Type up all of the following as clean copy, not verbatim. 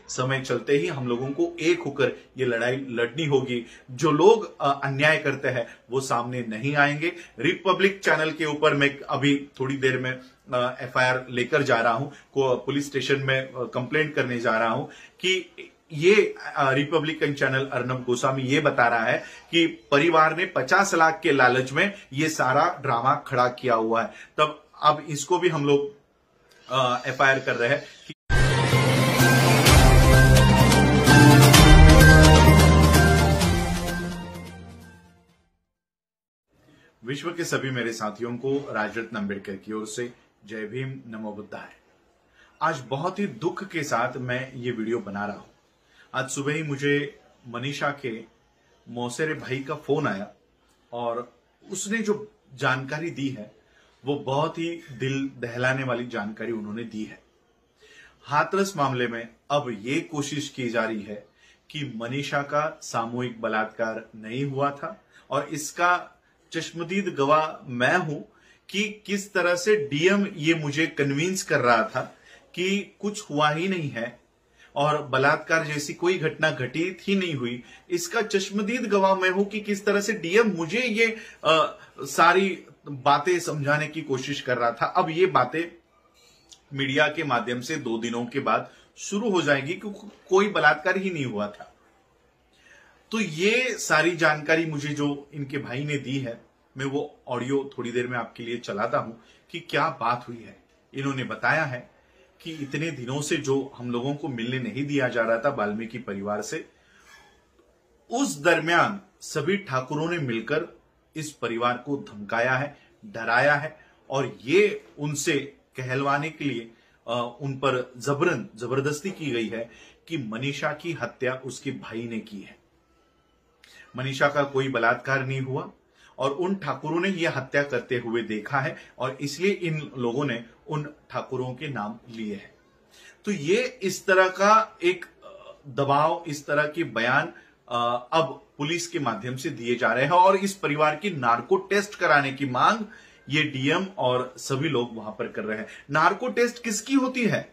समय चलते ही हम लोगों को एक होकर ये लड़ाई लड़नी होगी। जो लोग अन्याय करते हैं वो सामने नहीं आएंगे। रिपब्लिक चैनल के ऊपर मैं अभी थोड़ी देर में एफआईआर लेकर जा रहा हूं, पुलिस स्टेशन में कंप्लेंट करने जा रहा हूं कि ये रिपब्लिकन चैनल अर्नब गोस्वामी ये बता रहा है कि परिवार ने 50 लाख के लालच में ये सारा ड्रामा खड़ा किया हुआ है। तब अब इसको भी हम लोग एफआईआर कर रहे हैं। विश्व के सभी मेरे साथियों को राजरत्न अंबेडकर की ओर से जय भीम, नमो बुद्धाय। आज बहुत ही दुख के साथ मैं ये वीडियो बना रहा हूं। आज सुबह ही मुझे मनीषा के मौसेरे भाई का फोन आया और उसने जो जानकारी दी है वो बहुत ही दिल दहलाने वाली जानकारी उन्होंने दी है। हाथरस मामले में अब ये कोशिश की जा रही है कि मनीषा का सामूहिक बलात्कार नहीं हुआ था और इसका चश्मदीद गवाह मैं हूं कि किस तरह से डीएम ये मुझे कन्विंस कर रहा था कि कुछ हुआ ही नहीं है और बलात्कार जैसी कोई घटना घटित ही नहीं हुई। इसका चश्मदीद गवाह मैं हूं कि किस तरह से डीएम मुझे ये सारी बातें समझाने की कोशिश कर रहा था। अब ये बातें मीडिया के माध्यम से 2 दिनों के बाद शुरू हो जाएगी कि कोई बलात्कार ही नहीं हुआ था। तो ये सारी जानकारी मुझे जो इनके भाई ने दी है, मैं वो ऑडियो थोड़ी देर में आपके लिए चलाता हूं कि क्या बात हुई है। इन्होंने बताया है कि इतने दिनों से जो हम लोगों को मिलने नहीं दिया जा रहा था वाल्मीकि परिवार से, उस दरमियान सभी ठाकुरों ने मिलकर इस परिवार को धमकाया है, डराया है और ये उनसे कहलवाने के लिए उन पर जबरदस्ती की गई है कि मनीषा की हत्या उसके भाई ने की है। मनीषा का कोई बलात्कार नहीं हुआ और उन ठाकुरों ने यह हत्या करते हुए देखा है और इसलिए इन लोगों ने उन ठाकुरों के नाम लिए हैं। तो ये इस तरह का एक दबाव, इस तरह के बयान अब पुलिस के माध्यम से दिए जा रहे हैं और इस परिवार की नार्को टेस्ट कराने की मांग ये डीएम और सभी लोग वहां पर कर रहे हैं। नार्को टेस्ट किसकी होती है?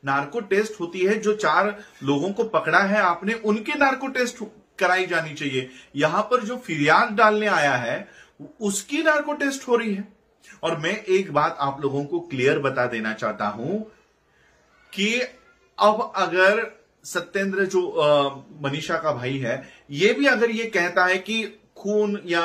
नार्को टेस्ट होती है जो 4 लोगों को पकड़ा है आपने, उनके नार्को टेस्ट कराई जानी चाहिए। यहां पर जो फिरियाद डालने आया है उसकी नार्को टेस्ट हो रही है। और मैं एक बात आप लोगों को क्लियर बता देना चाहता हूं कि अब अगर सत्येंद्र जो मनीषा का भाई है, ये भी अगर ये कहता है कि खून या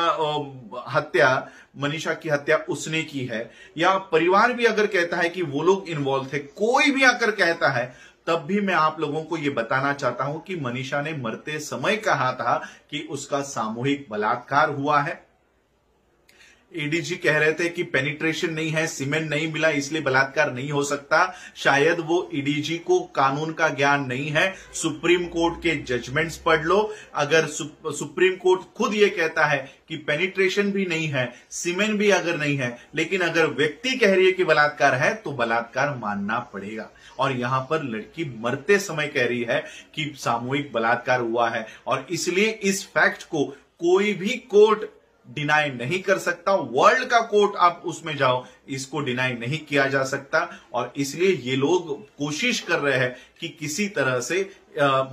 हत्या, मनीषा की हत्या उसने की है, या परिवार भी अगर कहता है कि वो लोग इन्वॉल्व थे, कोई भी आकर कहता है, तब भी मैं आप लोगों को यह बताना चाहता हूं कि मनीषा ने मरते समय कहा था कि उसका सामूहिक बलात्कार हुआ है। एडीजी कह रहे थे कि पेनिट्रेशन नहीं है, सीमेंट नहीं मिला, इसलिए बलात्कार नहीं हो सकता। शायद वो एडीजी को कानून का ज्ञान नहीं है। सुप्रीम कोर्ट के जजमेंट्स पढ़ लो। अगर सुप्रीम कोर्ट खुद ये कहता है कि पेनिट्रेशन भी नहीं है, सीमेंट भी अगर नहीं है, लेकिन अगर व्यक्ति कह रही है कि बलात्कार है, तो बलात्कार मानना पड़ेगा। और यहां पर लड़की मरते समय कह रही है कि सामूहिक बलात्कार हुआ है और इसलिए इस फैक्ट को कोई भी कोर्ट डिनाई नहीं कर सकता। वर्ल्ड का कोर्ट आप उसमें जाओ, इसको डिनाई नहीं किया जा सकता। और इसलिए ये लोग कोशिश कर रहे हैं कि किसी तरह से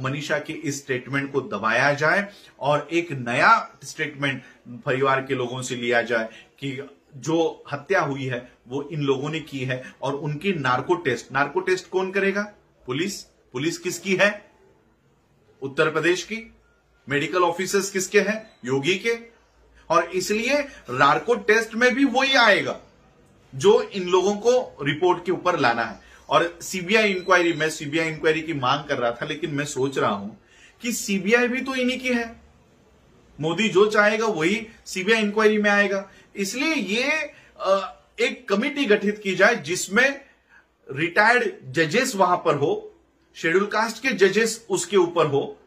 मनीषा के इस स्टेटमेंट को दबाया जाए और एक नया स्टेटमेंट परिवार के लोगों से लिया जाए कि जो हत्या हुई है वो इन लोगों ने की है। और उनकी नार्को टेस्ट कौन करेगा? पुलिस किसकी है? उत्तर प्रदेश की। मेडिकल ऑफिसर्स किसके हैं? योगी के। और इसलिए नार्को टेस्ट में भी वही आएगा जो इन लोगों को रिपोर्ट के ऊपर लाना है। और सीबीआई इंक्वायरी, मैं सीबीआई इंक्वायरी की मांग कर रहा था, लेकिन मैं सोच रहा हूं कि सीबीआई भी तो इन्हीं की है। मोदी जो चाहेगा वही सीबीआई इंक्वायरी में आएगा। इसलिए ये एक कमिटी गठित की जाए जिसमें रिटायर्ड जजेस वहां पर हो, शेड्यूल कास्ट के जजेस उसके ऊपर हो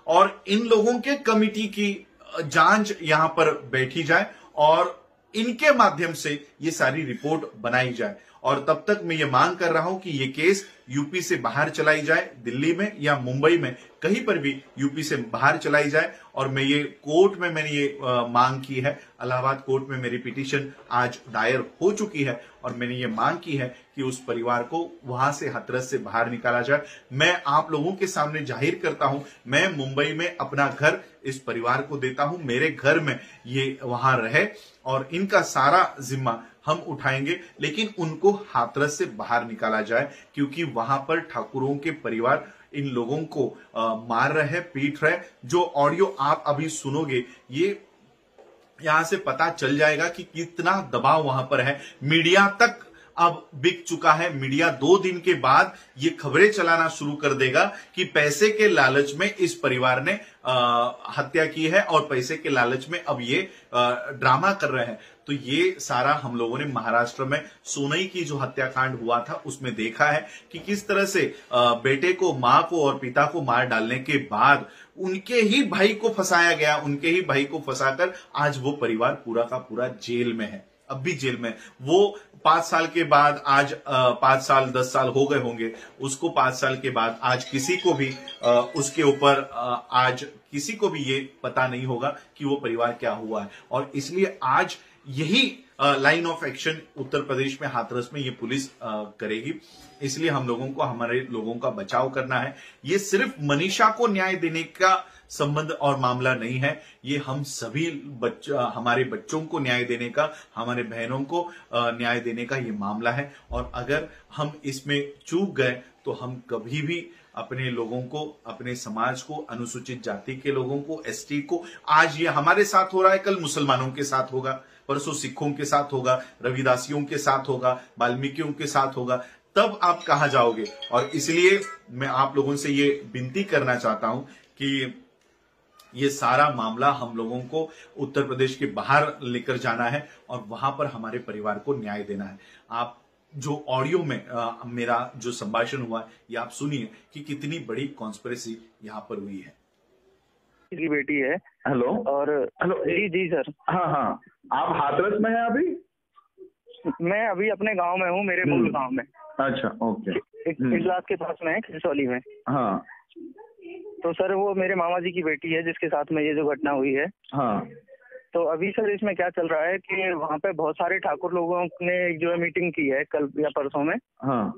और इन लोगों के कमिटी की जांच यहां पर बैठी जाए और इनके माध्यम से ये सारी रिपोर्ट बनाई जाए। और तब तक मैं ये मांग कर रहा हूं कि ये केस यूपी से बाहर चलाई जाए, दिल्ली में या मुंबई में कहीं पर भी यूपी से बाहर चलाई जाए। और मैं ये कोर्ट में मैंने ये मांग की है, इलाहाबाद कोर्ट में मेरी पिटीशन आज दायर हो चुकी है और मैंने ये मांग की है कि उस परिवार को वहां से हाथरस से बाहर निकाला जाए। मैं आप लोगों के सामने जाहिर करता हूं, मैं मुंबई में अपना घर इस परिवार को देता हूं, मेरे घर में ये वहां रहे और इनका सारा जिम्मा हम उठाएंगे, लेकिन उनको हाथरस से बाहर निकाला जाए, क्योंकि वहां पर ठाकुरों के परिवार इन लोगों को मार रहे, पीट रहे। जो ऑडियो आप अभी सुनोगे ये यहां से पता चल जाएगा कि कितना दबाव वहां पर है। मीडिया तक अब बिक चुका है। मीडिया 2 दिन के बाद ये खबरें चलाना शुरू कर देगा कि पैसे के लालच में इस परिवार ने हत्या की है और पैसे के लालच में अब ये ड्रामा कर रहे हैं। तो ये सारा हम लोगों ने महाराष्ट्र में सोनई की जो हत्याकांड हुआ था उसमें देखा है कि किस तरह से बेटे को, मां को और पिता को मार डालने के बाद उनके ही भाई को फंसाया गया, उनके ही भाई को फंसाकर आज वो परिवार पूरा का पूरा जेल में है, अब भी जेल में। वो 5 साल के बाद आज 5 साल 10 साल हो गए होंगे उसको, 5 साल के बाद आज किसी को भी उसके ऊपर आज किसी को भी ये पता नहीं होगा कि वो परिवार क्या हुआ है। और इसलिए आज यही line of action Uttar Pradesh में हाथरस में ये पुलिस करेगी। इसलिए हम लोगों को, हमारे लोगों का बचाव करना है। ये सिर्फ मनीषा को न्याय देने का संबंध और मामला नहीं है, ये हम सभी हमारे बच्चों को न्याय देने का, हमारे बहनों को न्याय देने का ये मामला है। और अगर हम इसमें चूक गए तो हम कभी भी अपने लोगों को, अपने समाज को, अनुसूचित जाति के लोगों को, एसटी को, आज ये हमारे साथ हो रहा है, कल मुसलमानों के साथ होगा, परसों सिखों के साथ होगा, रविदासियों के साथ होगा, वाल्मीकियों के साथ होगा, तब आप कहां जाओगे। और इसलिए मैं आप लोगों से ये विनती करना चाहता हूं कि ये सारा मामला हम लोगों को उत्तर प्रदेश के बाहर लेकर जाना है और वहां पर हमारे परिवार को न्याय देना है। आप जो ऑडियो में मेरा जो संभाषण हुआ है ये आप सुनिए कि कितनी बड़ी कॉन्स्पिरेसी यहाँ पर हुई है। की बेटी है। हेलो। और हेलो। जी जी सर। हाँ हाँ, आप हाथरस में हैं अभी? मैं अभी अपने गांव में हूँ, मेरे मूल गांव में। अच्छा, ओके। इजलास के पास में है, खिसौली में। हाँ। तो सर वो मेरे मामा जी की बेटी है जिसके साथ में ये जो घटना हुई है। हाँ। तो अभी सर इसमें क्या चल रहा है कि वहाँ पे बहुत सारे ठाकुर लोगों ने जो है मीटिंग की है कल या परसों में। हाँ।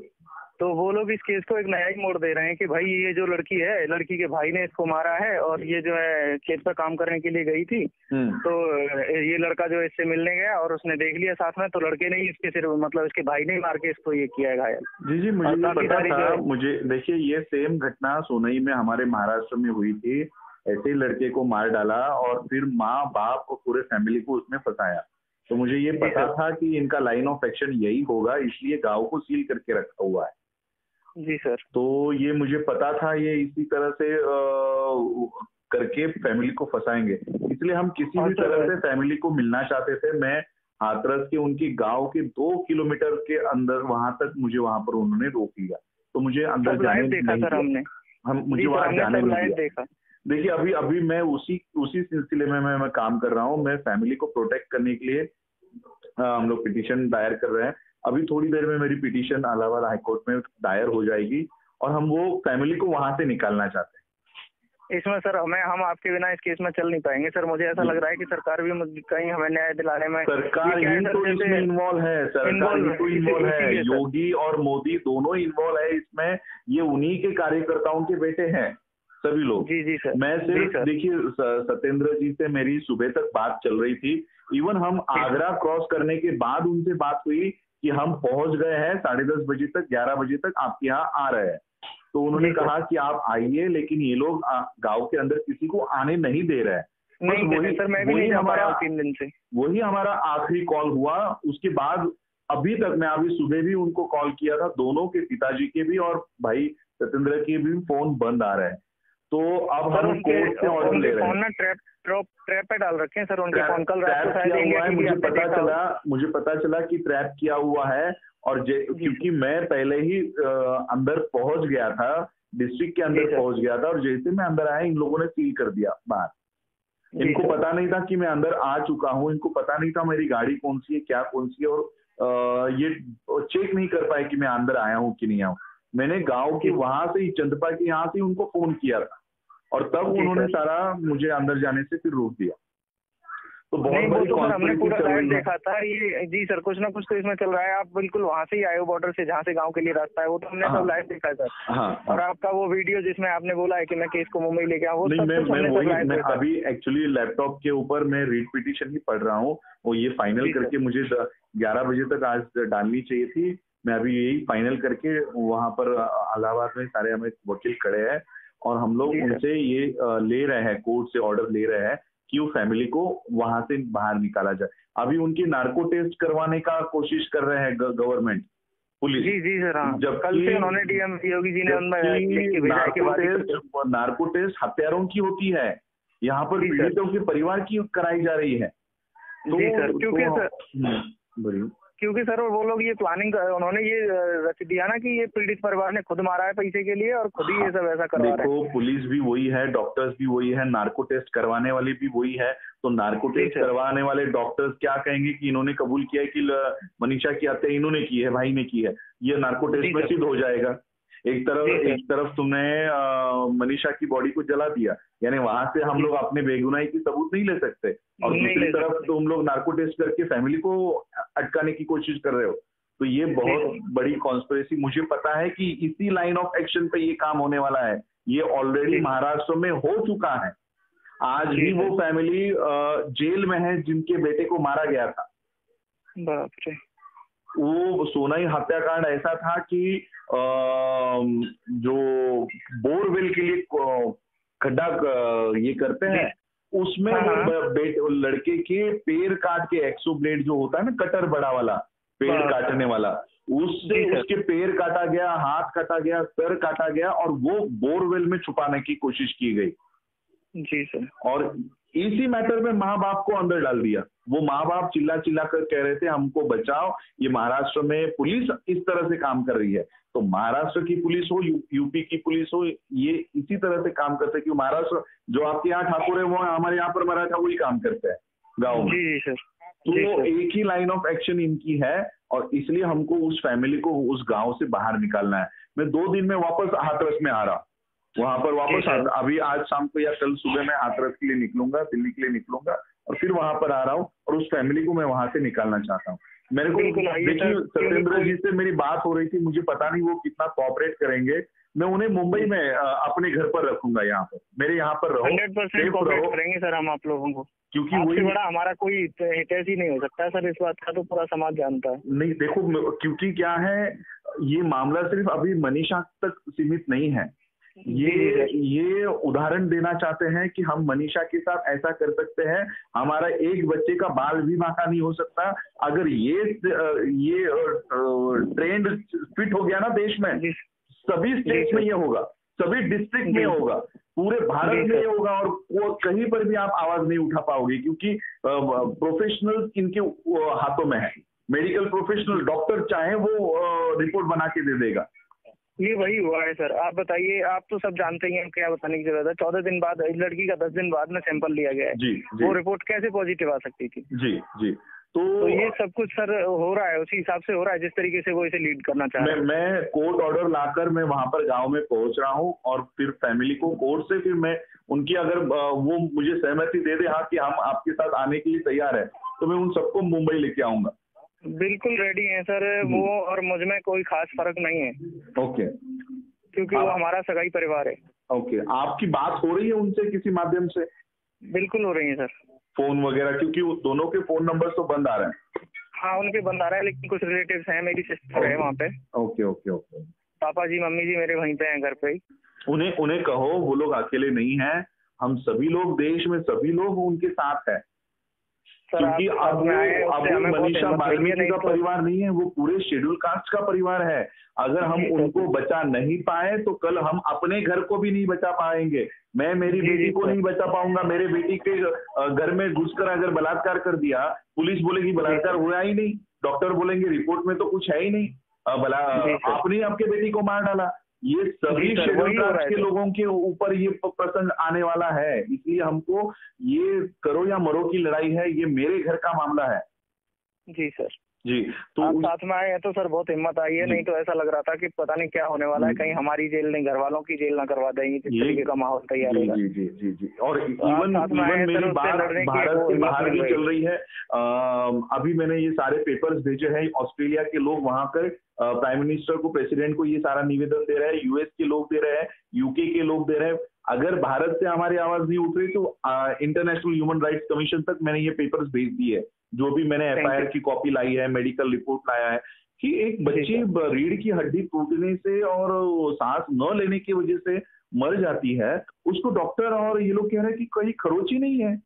तो वो लोग इस केस को एक नया ही मोड़ दे रहे हैं कि भाई ये जो लड़की है, लड़की के भाई ने इसको मारा है और ये जो है खेत पर काम करने के लिए गई थी। तो ये लड़का जो इससे मिलने गया और उसने देख लिया साथ में, तो लड़के ने ही इसके सिर्फ मतलब इसके भाई ने ही मार के इसको ये किया है घायल। जी जी, मुझे पता था। मुझे देखिए, ये सेम घटना सोनई में हमारे महाराष्ट्र में हुई थी। ऐसे ही लड़के को मार डाला और फिर माँ बाप और पूरे फैमिली को उसमें फंसाया। तो मुझे ये पता था कि इनका लाइन ऑफ एक्शन यही होगा, इसलिए गांव को सील करके रखा हुआ है। जी सर। तो ये मुझे पता था ये इसी तरह से करके फैमिली को फंसाएंगे, इसलिए हम किसी भी तरह से फैमिली को मिलना चाहते थे। मैं हाथरस के उनकी गांव के 2 किलोमीटर के अंदर वहां तक मुझे वहां पर उन्होंने रोक लिया। तो मुझे अंदर जाने नहीं दिया। मुझे वहां जाने नहीं दिया। देखिए, अभी मैं उसी सिलसिले में मैं काम कर रहा हूँ। मैं फैमिली को प्रोटेक्ट करने के लिए हम लोग पिटीशन दायर कर रहे हैं। अभी थोड़ी देर में मेरी पिटीशन इलाहाबाद हाईकोर्ट में दायर हो जाएगी और हम वो फैमिली को वहां से निकालना चाहते हैं। इसमें सर हम आपके बिना इस केस में चल नहीं पाएंगे सर। मुझे ऐसा लग रहा है कि सरकार भी कहीं हमें न्याय दिलाने में, सरकार ही तो इसमें इन्वॉल्व है। सरकार ही तो इन्वॉल्व है, योगी और मोदी दोनों इन्वॉल्व है इसमें। ये उन्हीं के कार्यकर्ताओं के बेटे हैं सभी लोग। जी जी सर। मैं सिर्फ देखिए, सत्येंद्र जी से मेरी सुबह तक बात चल रही थी। इवन हम आगरा क्रॉस करने के बाद उनसे बात हुई कि हम पहुंच गए हैं 10:30 बजे तक, 11 बजे तक आपके यहाँ आ रहे हैं। तो उन्होंने कहा कि आप आइए, लेकिन ये लोग गांव के अंदर किसी को आने नहीं दे रहे हैं। नहीं सर, मैं भी नहीं जा पाया 3 दिन से। वही हमारा आखिरी कॉल हुआ। उसके बाद अभी तक मैं अभी सुबह भी उनको कॉल किया था, दोनों के पिताजी के भी और भाई सत्येंद्र के भी फोन बंद आ रहे हैं। तो अब हम कोर्ट से ऑर्डर ले रहे हैं। ट्रैप पे डाल रखे हैं सर उनके फोन। कल रात को शायद इंडिया टीवी मुझे पता चला कि ट्रैप किया हुआ है। और क्योंकि मैं पहले ही अंदर पहुंच गया था, डिस्ट्रिक्ट के अंदर पहुंच गया था, और जैसे मैं अंदर आया इन लोगों ने सील कर दिया बाहर। इनको पता नहीं था कि मैं अंदर आ चुका हूं, इनको पता नहीं था मेरी गाड़ी कौन सी है, क्या कौन सी है, और ये चेक नहीं कर पाए कि मैं अंदर आया हूँ कि नहीं आया हूँ। मैंने गांव के वहां से ही, चंदपा के यहाँ से उनको फोन किया था और तब उन्होंने सारा मुझे अंदर जाने से फिर रोक दिया। तो बहुत बड़ी हमने पूरा चल रही देखा था ये। जी सर, कुछ ना कुछ तो इसमें चल रहा है। आप बिल्कुल वहां से ही आए हो, बॉर्डर से, जहाँ से गांव के लिए रास्ता है, वो तो हमने सब लाइव देखा है सर। और आपका वो वीडियो जिसमें आपने बोला है कि मैं केस को मुंबई लेके आऊँ, वो सब कुछ हमने सब लाइव देखा। अभी एक्चुअली लैपटॉप के ऊपर मैं रीट पिटीशन ही पढ़ रहा हूँ, वो ये फाइनल करके मुझे 11 बजे तक आज डालनी चाहिए थी। मैं अभी यही फाइनल करके वहां पर इलाहाबाद में सारे हमें वकील खड़े हैं और हम लोग उनसे ये ले रहे हैं, कोर्ट से ऑर्डर ले रहे हैं कि वो फैमिली को वहां से बाहर निकाला जाए। अभी उनकी नार्को टेस्ट करवाने का कोशिश कर रहे हैं गवर्नमेंट, पुलिस। जी सर, जब कल से उन्होंने डीएम योगी जी ने नार्को टेस्ट हत्यारों की होती है, यहाँ पर पीड़ितों के परिवार की कराई जा रही है। क्योंकि सर वो लोग ये प्लानिंग उन्होंने ये रच दिया ना कि ये पीड़ित परिवार ने खुद मारा है पैसे के लिए और खुद ही ये सब ऐसा करवा रहे हैं। देखो, पुलिस भी वही है, डॉक्टर्स भी वही है, नार्को टेस्ट करवाने वाले भी वही है। तो नार्को टेस्ट करवाने वाले डॉक्टर्स क्या कहेंगे कि इन्होंने कबूल किया है कि मनीषा की हत्या इन्होंने की है, भाई ने की है, ये नार्को टेस्ट में सिद्ध हो जाएगा। एक तरफ तुमने मनीषा की बॉडी को जला दिया, यानी वहां से हम लोग अपने बेगुनाही की सबूत नहीं ले सकते, और दूसरी तरफ तुम लोग नार्को टेस्ट करके फैमिली को अटकाने की कोशिश कर रहे हो। तो ये बहुत बड़ी कॉन्स्पिरेसी, मुझे पता है कि इसी लाइन ऑफ एक्शन पे ये काम होने वाला है। ये ऑलरेडी महाराष्ट्र में हो चुका है। आज भी वो फैमिली जेल में है जिनके बेटे को मारा गया था। बाप रे। वो सोनाई हत्याकांड ऐसा था कि जो बोरवेल के लिए खड्डा ये करते हैं, उसमें लड़के के पैर काट के, एक्सो ब्लेड जो होता है ना, कटर बड़ा वाला पैर काटने वाला, उससे उसके पैर काटा गया, हाथ काटा गया, सर काटा गया और वो बोरवेल में छुपाने की कोशिश की गई। जी सर। और इसी मैटर में माँ बाप को अंदर डाल दिया। वो माँ बाप चिल्ला चिल्ला कर कह रहे थे हमको बचाओ, ये महाराष्ट्र में पुलिस इस तरह से काम कर रही है। तो महाराष्ट्र की पुलिस हो, यूपी की पुलिस हो, ये इसी तरह से काम करते हैं कि महाराष्ट्र जो आपके यहाँ ठाकुर है वो हमारे यहाँ पर मराठा वही काम करते हैं गाँव में। जी सर। तो एक ही लाइन ऑफ एक्शन इनकी है और इसलिए हमको उस फैमिली को उस गाँव से बाहर निकालना है। मैं 2 दिन में वापस हाथरस में आ रहा, वहां पर वापस अभी आज शाम को या कल सुबह मैं हाथरस के लिए निकलूंगा, दिल्ली के लिए निकलूंगा और फिर वहां पर आ रहा हूँ और उस फैमिली को मैं वहां से निकालना चाहता हूँ। मेरे को देखिए, सत्येंद्र जी से मेरी बात हो रही थी, मुझे पता नहीं वो कितना कोऑपरेट करेंगे। मैं उन्हें मुंबई में अपने घर पर रखूंगा, यहाँ पर मेरे यहाँ पर रहो, 100% कोऑपरेट करेंगे सर हम आप लोगों को, क्योंकि वही बड़ा हमारा कोई हितैषी नहीं हो सकता सर, इस बात का तो पूरा समाज जानता है। नहीं देखो, क्योंकि क्या है, ये मामला सिर्फ अभी मनीषा तक सीमित नहीं है। ये उदाहरण देना चाहते हैं कि हम मनीषा के साथ ऐसा कर सकते हैं, हमारा एक बच्चे का बाल भी बांका नहीं हो सकता। अगर ये ट्रेंड फिट हो गया ना देश में, सभी स्टेट में ये होगा, सभी डिस्ट्रिक्ट में होगा, पूरे भारत में ये होगा और वो कहीं पर भी आप आवाज नहीं उठा पाओगे, क्योंकि प्रोफेशनल इनके हाथों में है। मेडिकल प्रोफेशनल डॉक्टर चाहे वो रिपोर्ट बना के दे देगा। ये वही हुआ है सर। आप बताइए, आप तो सब जानते ही हैं, क्या बताने की जरूरत है। 14 दिन बाद लड़की का 10 दिन बाद में सैंपल लिया गया है। जी। वो रिपोर्ट कैसे पॉजिटिव आ सकती थी? जी। तो ये सब कुछ सर हो रहा है, उसी हिसाब से हो रहा है जिस तरीके से वो इसे लीड करना चाह रहे हैं। मैं कोर्ट ऑर्डर लाकर मैं वहां पर गांव में पहुंच रहा हूं और फिर फैमिली को कोर्ट से फिर मैं उनकी, अगर वो मुझे सहमति दे दे हाँ कि हम आपके साथ आने के लिए तैयार है, तो मैं उन सबको मुंबई लेके आऊंगा। बिल्कुल रेडी है सर वो, और मुझ में कोई खास फर्क नहीं है। ओके। क्योंकि वो हमारा सगाई परिवार है। ओके। आपकी बात हो रही है उनसे किसी माध्यम से? बिल्कुल हो रही है सर, फोन वगैरह, क्योंकि दोनों के फोन नंबर तो बंद आ रहे हैं। हाँ उनके बंद आ रहा है, लेकिन कुछ रिलेटिव्स हैं, मेरी सिस्टर है वहाँ पे। ओके। पापा जी मम्मी जी मेरे वहीं पे हैं घर पे ही। उन्हें कहो वो लोग अकेले नहीं हैं, हम सभी लोग, देश में सभी लोग उनके साथ हैं। क्योंकि अब मनीषा वाल्मीकि का परिवार नहीं है, वो पूरे शेड्यूल कास्ट का परिवार है। अगर हम उनको बचा नहीं पाए तो कल हम अपने घर को भी नहीं बचा पाएंगे। मैं मेरी बेटी को नहीं बचा पाऊंगा। मेरे बेटी के घर में घुसकर अगर बलात्कार कर दिया, पुलिस बोलेगी बलात्कार हुआ ही नहीं, डॉक्टर बोलेंगे रिपोर्ट में तो कुछ है ही नहीं, आपने आपके बेटी को मार डाला। ये सभी शेड्यूल कास्ट के लोगों के ऊपर ये प्रसंग आने वाला है। इसलिए हमको ये करो या मरो की लड़ाई है, ये मेरे घर का मामला है। जी सर। जी। तो आप साथ में आए हैं तो सर बहुत हिम्मत आई है, नहीं तो ऐसा लग रहा था कि पता नहीं क्या होने वाला है, कहीं हमारी जेल नहीं घर वालों की जेल ना करवा देंगे, जिस तरीके का माहौल तैयार है। जी जी जी जी। और इवन मेरी बात भारत के बाहर भी चल रही है। अभी मैंने ये सारे पेपर्स भेजे हैं, ऑस्ट्रेलिया के लोग वहां कर प्राइम मिनिस्टर को, प्रेसिडेंट को ये सारा निवेदन दे रहे हैं, यूएस के लोग दे रहे हैं, यूके के लोग दे रहे हैं। अगर भारत से हमारी आवाज नहीं उठ रही तो इंटरनेशनल ह्यूमन राइट्स कमीशन तक मैंने ये पेपर्स भेज दिए, जो भी मैंने एफआईआर की कॉपी लाई है, मेडिकल रिपोर्ट लाया है, कि एक बच्ची रीढ़ की हड्डी टूटने से और सांस न लेने की वजह से मर जाती है, उसको डॉक्टर और ये लोग कह रहे हैं कि कहीं खरोच ही नहीं है।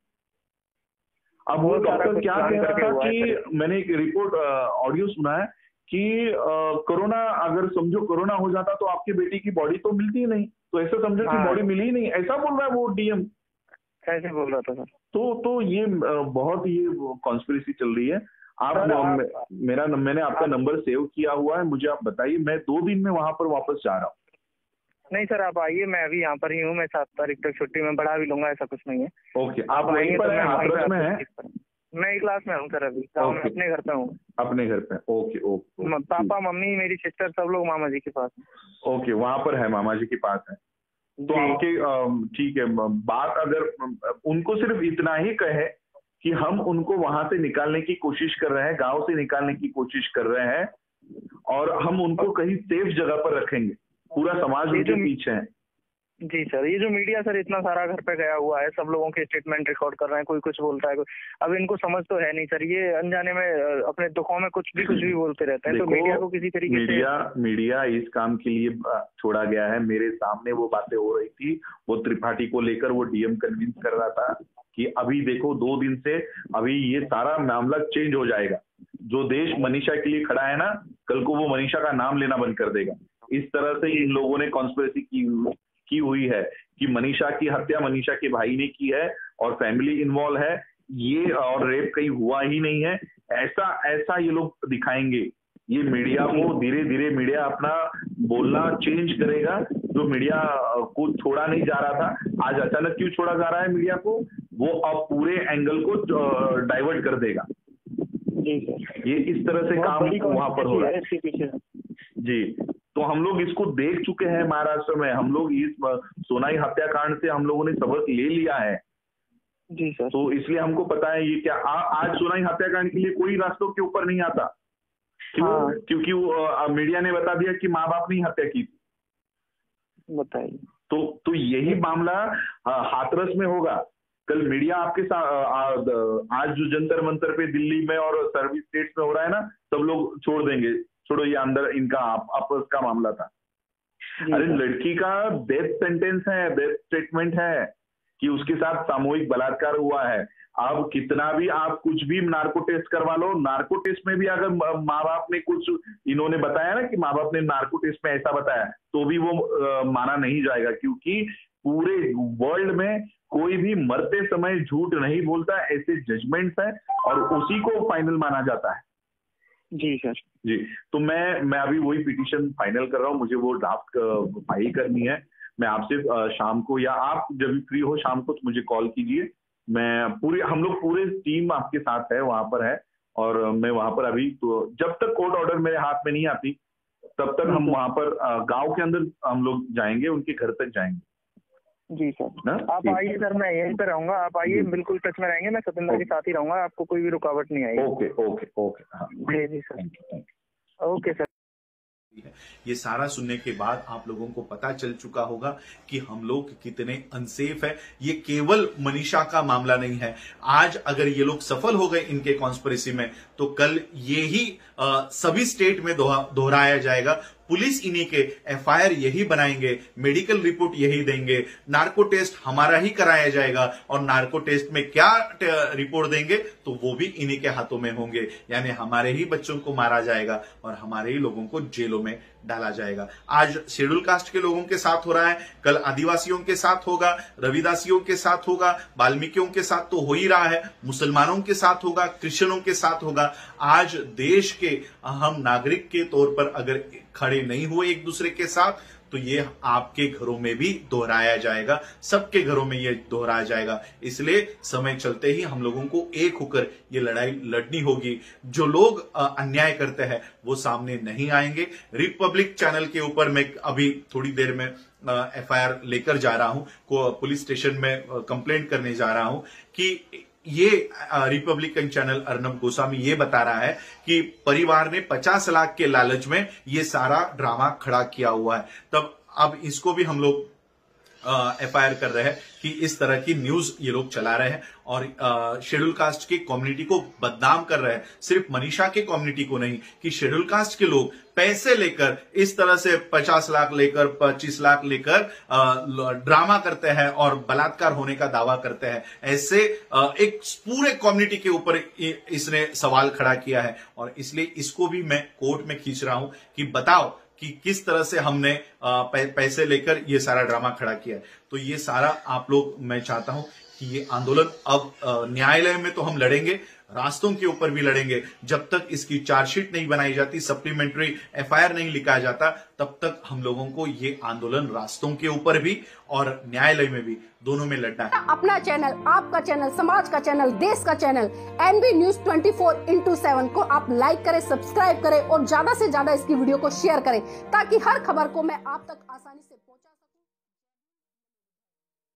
अब वो डॉक्टर क्या कह रहा था कि मैंने एक रिपोर्ट ऑडियो सुना है कि कोरोना, अगर समझो कोरोना हो जाता तो आपकी बेटी की बॉडी तो मिलती ही नहीं, तो ऐसा समझो कि बॉडी मिली ही नहीं, ऐसा बोल रहा है वो डीएम, ऐसे बोल रहा था सर। तो ये बहुत ही कॉन्स्पिरेसी चल रही है। मैंने आपका नंबर सेव किया हुआ है, मुझे आप बताइए, मैं 2 दिन में वहां पर वापस जा रहा हूँ। नहीं सर आप आइए, मैं अभी यहाँ पर ही हूँ, मैं 7 तारीख तक छुट्टी में बढ़ा भी लूंगा, ऐसा कुछ नहीं है। ओके, आप वहीं पर हैं, हाथरस में हैं? मैं क्लास में हूँ सर, अभी गाँव में अपने घर पे हूँ। अपने घर पे? Okay okay. पापा मम्मी मेरी सिस्टर सब लोग मामा जी के पास। ओके, वहां पर है, मामा जी के पास है। तो आपके ठीक है, बात अगर उनको सिर्फ इतना ही कहे कि हम उनको वहां से निकालने की कोशिश कर रहे हैं, गांव से निकालने की कोशिश कर रहे हैं, और हम उनको कहीं सेफ जगह पर रखेंगे, पूरा समाज उनके पीछे है। जी सर, ये जो मीडिया सर इतना सारा घर पे गया हुआ है, सब लोगों के स्टेटमेंट रिकॉर्ड कर रहे हैं, कोई कुछ बोलता है, अब इनको समझ तो है नहीं सर, ये अनजाने में अपने दुखों में कुछ भी बोलते रहते हैं। तो मीडिया को किसी तरीके से मीडिया इस काम के लिए छोड़ा गया है। मेरे सामने वो बातें हो रही थी, वो त्रिपाठी को लेकर वो डीएम कन्विंस कर रहा था कि अभी देखो 2 दिन से अभी ये सारा मामला चेंज हो जाएगा, जो देश मनीषा के लिए खड़ा है ना, कल को वो मनीषा का नाम लेना बंद कर देगा। इस तरह से इन लोगों ने कॉन्स्पिरेसी की हुई है कि मनीषा की हत्या मनीषा के भाई ने की है और फैमिली इन्वॉल्व है, ये और रेप कहीं हुआ ही नहीं है, ऐसा ये लोग दिखाएंगे। ये मीडिया को धीरे धीरे मीडिया अपना बोलना चेंज करेगा, जो मीडिया को छोड़ा नहीं जा रहा था, आज अचानक क्यों छोड़ा जा रहा है मीडिया को, वो अब पूरे एंगल को डाइवर्ट कर देगा। ये इस तरह से काम वहां पर हो रहा है जी। तो हम लोग इसको देख चुके हैं महाराष्ट्र में, हम लोग इस सोनाई हत्याकांड से हम लोगों ने सबक ले लिया है जी सर। तो इसलिए हमको पता है ये क्या आज सोनाई हत्याकांड के लिए कोई रास्तों के ऊपर नहीं आता, क्यों? क्योंकि मीडिया ने बता दिया कि माँ बाप ने हत्या की थी। बताइए। तो यही मामला हाथरस में होगा। कल मीडिया आपके साथ आज जो जंतर मंतर पे दिल्ली में और सर्विस स्टेट्स में हो रहा है ना, सब लोग छोड़ देंगे, छोड़ो ये अंदर इनका आपस का मामला था। अरे लड़की का डेथ सेंटेंस है, डेथ स्टेटमेंट है कि उसके साथ सामूहिक बलात्कार हुआ है। अब कितना भी आप कुछ भी नार्को टेस्ट करवा लो, नार्को टेस्ट में भी अगर माँ बाप ने कुछ इन्होंने बताया ना कि माँ बाप ने नार्को टेस्ट में ऐसा बताया, तो भी वो माना नहीं जाएगा, क्योंकि पूरे वर्ल्ड में कोई भी मरते समय झूठ नहीं बोलता, ऐसे जजमेंट्स हैं और उसी को फाइनल माना जाता है। जी सर जी। तो मैं अभी वही पिटीशन फाइनल कर रहा हूँ, मुझे वो ड्राफ्ट फाइल करनी है। मैं आपसे शाम को या आप जब फ्री हो शाम को तो मुझे कॉल कीजिए। हम लोग पूरे टीम आपके साथ है, वहां पर है, और मैं वहां पर अभी तो जब तक कोर्ट ऑर्डर मेरे हाथ में नहीं आती तब तक हम वहां पर गांव के अंदर हम लोग जाएंगे, उनके घर तक जाएंगे। जी सर आप आइए सर, मैं यहीं पे रहूंगा, आप आइए, बिल्कुल टच में रहेंगे, मैं सतेंद्र के साथ ही रहूंगा, आपको कोई भी रुकावट नहीं आएगी। ओके ओके ओके हाँ जी सर, ओके सर। ये सारा सुनने के बाद आप लोगों को पता चल चुका होगा कि हम लोग कितने अनसेफ है। ये केवल मनीषा का मामला नहीं है। आज अगर ये लोग सफल हो गए इनके कॉन्स्पिरेसी में, तो कल ये ही सभी स्टेट में दोहराया जाएगा। पुलिस इन्हीं के एफआईआर यही बनाएंगे, मेडिकल रिपोर्ट यही देंगे, नार्को टेस्ट हमारा ही कराया जाएगा, और नार्को टेस्ट में क्या रिपोर्ट देंगे तो वो भी इन्हीं के हाथों में होंगे। यानी हमारे ही बच्चों को मारा जाएगा और हमारे ही लोगों को जेलों में डाला जाएगा। आज शेड्यूल कास्ट के लोगों के साथ हो रहा है, कल आदिवासियों के साथ होगा, रविदासियों के साथ होगा, वाल्मीकियों के साथ तो हो ही रहा है, मुसलमानों के साथ होगा, क्रिश्चियनों के साथ होगा। आज देश के हम नागरिक के तौर पर अगर खड़े नहीं हुए एक दूसरे के साथ, तो ये आपके घरों में भी दोहराया जाएगा, सबके घरों में ये दोहराया जाएगा। इसलिए समय चलते ही हम लोगों को एक होकर ये लड़ाई लड़नी होगी। जो लोग अन्याय करते हैं वो सामने नहीं आएंगे। रिपब्लिक चैनल के ऊपर मैं अभी थोड़ी देर में एफआईआर लेकर जा रहा हूं, को पुलिस स्टेशन में कंप्लेंट करने जा रहा हूं कि ये रिपब्लिकन चैनल अर्नब गोस्वामी ये बता रहा है कि परिवार ने 50 लाख के लालच में ये सारा ड्रामा खड़ा किया हुआ है। तब अब इसको भी हम लोग एफआईआर कर रहे हैं कि इस तरह की न्यूज ये लोग चला रहे हैं और शेड्यूल कास्ट की कम्युनिटी को बदनाम कर रहे हैं। सिर्फ मनीषा के कम्युनिटी को नहीं, कि शेड्यूल कास्ट के लोग पैसे लेकर इस तरह से 50 लाख लेकर 25 लाख लेकर ड्रामा करते हैं और बलात्कार होने का दावा करते हैं। ऐसे एक पूरे कम्युनिटी के ऊपर इसने सवाल खड़ा किया है और इसलिए इसको भी मैं कोर्ट में खींच रहा हूं कि बताओ कि किस तरह से हमने पैसे लेकर ये सारा ड्रामा खड़ा किया है। तो ये सारा आप लोग, मैं चाहता हूं कि ये आंदोलन अब न्यायालय में तो हम लड़ेंगे, रास्तों के ऊपर भी लड़ेंगे। जब तक इसकी चार्जशीट नहीं बनाई जाती, सप्लीमेंट्री एफआईआर नहीं लिखा जाता, तब तक हम लोगों को ये आंदोलन रास्तों के ऊपर भी और न्यायालय में भी, दोनों में लड़ना है। अपना चैनल, आपका चैनल, समाज का चैनल, देश का चैनल एनबी न्यूज 24/7 को आप लाइक करें, सब्सक्राइब करें और ज्यादा से ज्यादा इसकी वीडियो को शेयर करें ताकि हर खबर को मैं आप तक